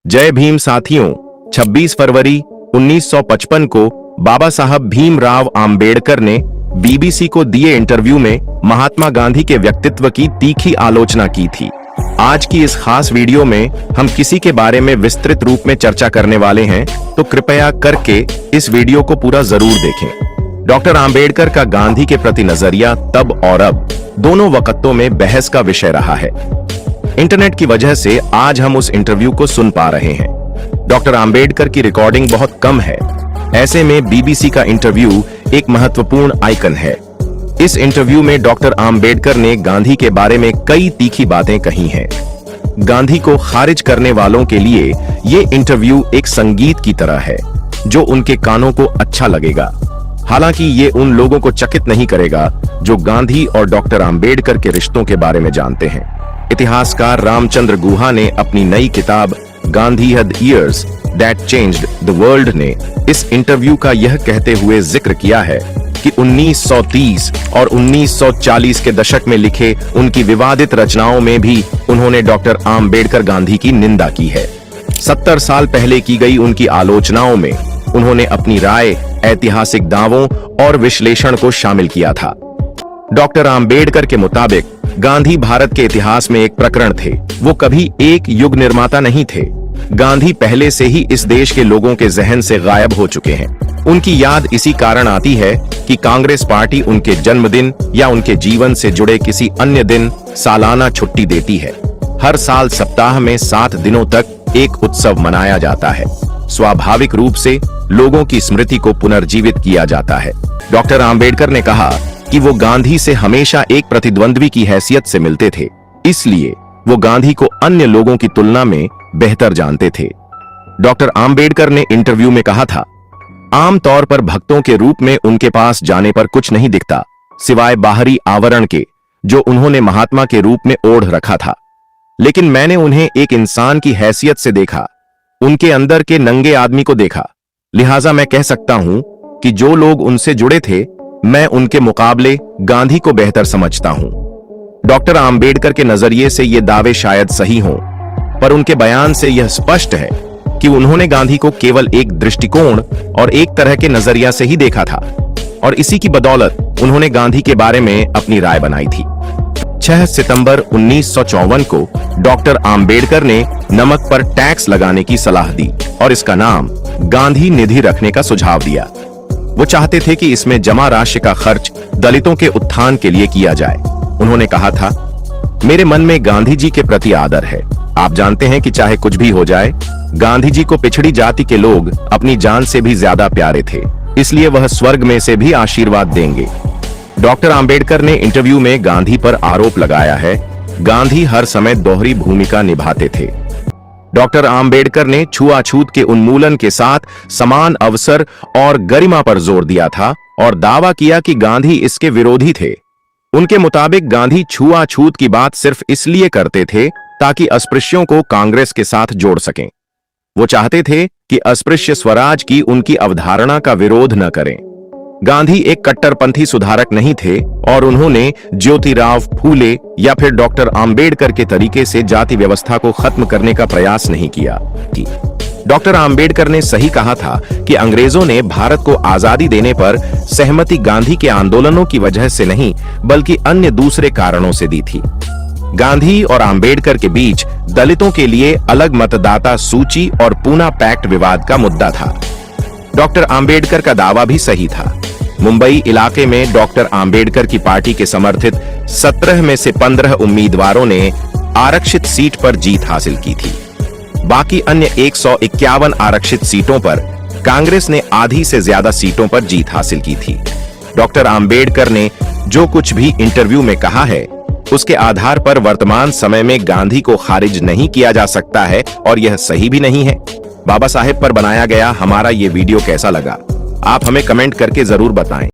जय भीम साथियों, 26 फरवरी 1955 को बाबा साहब भीमराव आम्बेडकर ने बीबीसी को दिए इंटरव्यू में महात्मा गांधी के व्यक्तित्व की तीखी आलोचना की थी। आज की इस खास वीडियो में हम किसी के बारे में विस्तृत रूप में चर्चा करने वाले हैं, तो कृपया करके इस वीडियो को पूरा जरूर देखें। डॉक्टर आम्बेडकर का गांधी के प्रति नजरिया तब और अब दोनों वक्तों में बहस का विषय रहा है। इंटरनेट की वजह से आज हम उस इंटरव्यू को सुन पा रहे हैं। डॉक्टर आम्बेडकर की रिकॉर्डिंग बहुत कम है, ऐसे में बीबीसी का इंटरव्यू एक महत्वपूर्ण आइकन है। इस इंटरव्यू में डॉक्टर आम्बेडकर ने गांधी के बारे में कई तीखी बातें कही हैं। गांधी को खारिज करने वालों के लिए ये इंटरव्यू एक संगीत की तरह है, जो उनके कानों को अच्छा लगेगा। हालांकि ये उन लोगों को चकित नहीं करेगा जो गांधी और डॉक्टर आम्बेडकर के रिश्तों के बारे में जानते हैं। इतिहासकार रामचंद्र गुहा ने अपनी नई किताब Gandhi the years that changed the world ने इस इंटरव्यू का यह कहते हुए जिक्र किया है कि 1930 और 1940 के दशक में लिखे उनकी विवादित रचनाओं में भी उन्होंने डॉक्टर आम्बेडकर गांधी की निंदा की है। 70 साल पहले की गई उनकी आलोचनाओं में उन्होंने अपनी राय, ऐतिहासिक दावों और विश्लेषण को शामिल किया था। डॉक्टर आम्बेडकर के मुताबिक गांधी भारत के इतिहास में एक प्रकरण थे। वो कभी एक युग निर्माता नहीं थे। गांधी पहले से ही इस देश के लोगों के जहन से गायब हो चुके हैं। उनकी याद इसी कारण आती है कि कांग्रेस पार्टी उनके जन्मदिन या उनके जीवन से जुड़े किसी अन्य दिन सालाना छुट्टी देती है। हर साल सप्ताह में 7 दिनों तक एक उत्सव मनाया जाता है। स्वाभाविक रूप से लोगों की स्मृति को पुनर्जीवित किया जाता है। डॉक्टर आम्बेडकर ने कहा कि वो गांधी से हमेशा एक प्रतिद्वंद्वी की हैसियत से मिलते थे, इसलिए वो गांधी को अन्य लोगों की तुलना में बेहतर जानते थे। डॉक्टर आम्बेडकर ने इंटरव्यू में कहा था, आमतौर पर भक्तों के रूप में उनके पास जाने पर कुछ नहीं दिखता सिवाय बाहरी आवरण के, जो उन्होंने महात्मा के रूप में ओढ़ रखा था। लेकिन मैंने उन्हें एक इंसान की हैसियत से देखा, उनके अंदर के नंगे आदमी को देखा। लिहाजा मैं कह सकता हूं कि जो लोग उनसे जुड़े थे, मैं उनके मुकाबले गांधी को बेहतर समझता हूं। डॉक्टर आम्बेडकर के नजरिए से ये दावे शायद सही हों, पर उनके बयान से यह स्पष्ट है कि उन्होंने गांधी को केवल एक दृष्टिकोण और एक तरह के नजरिया से ही देखा था, और इसी की बदौलत उन्होंने गांधी के बारे में अपनी राय बनाई थी। 6 सितंबर 1954 को डॉक्टर आम्बेडकर ने नमक पर टैक्स लगाने की सलाह दी और इसका नाम गांधी निधि रखने का सुझाव दिया। वो चाहते थे कि इसमें जमा राशि का खर्च दलितों के उत्थान के लिए किया जाए। उन्होंने कहा था, मेरे मन में गांधी जी के प्रति आदर है। आप जानते हैं कि चाहे कुछ भी हो जाए, गांधी जी को पिछड़ी जाति के लोग अपनी जान से भी ज्यादा प्यारे थे, इसलिए वह स्वर्ग में से भी आशीर्वाद देंगे। डॉक्टर आम्बेडकर ने इंटरव्यू में गांधी पर आरोप लगाया है, गांधी हर समय दोहरी भूमिका निभाते थे। डॉक्टर आम्बेडकर ने छुआछूत के उन्मूलन के साथ समान अवसर और गरिमा पर जोर दिया था और दावा किया कि गांधी इसके विरोधी थे। उनके मुताबिक गांधी छुआछूत की बात सिर्फ इसलिए करते थे ताकि अस्पृश्यों को कांग्रेस के साथ जोड़ सकें। वो चाहते थे कि अस्पृश्य स्वराज की उनकी अवधारणा का विरोध न करें। गांधी एक कट्टरपंथी सुधारक नहीं थे और उन्होंने ज्योतिराव फूले या फिर डॉक्टर आम्बेडकर के तरीके से जाति व्यवस्था को खत्म करने का प्रयास नहीं किया। डॉक्टर आम्बेडकर ने सही कहा था कि अंग्रेजों ने भारत को आजादी देने पर सहमति गांधी के आंदोलनों की वजह से नहीं, बल्कि अन्य दूसरे कारणों से दी थी। गांधी और आम्बेडकर के बीच दलितों के लिए अलग मतदाता सूची और पूना पैक्ट विवाद का मुद्दा था। डॉक्टर आम्बेडकर का दावा भी सही था। मुंबई इलाके में डॉक्टर आम्बेडकर की पार्टी के समर्थित 17 में से 15 उम्मीदवारों ने आरक्षित सीट पर जीत हासिल की थी। बाकी अन्य 151 आरक्षित सीटों पर कांग्रेस ने आधी से ज्यादा सीटों पर जीत हासिल की थी। डॉक्टर आम्बेडकर ने जो कुछ भी इंटरव्यू में कहा है, उसके आधार पर वर्तमान समय में गांधी को खारिज नहीं किया जा सकता है और यह सही भी नहीं है। बाबा साहेब पर बनाया गया हमारा ये वीडियो कैसा लगा, आप हमें कमेंट करके जरूर बताएं।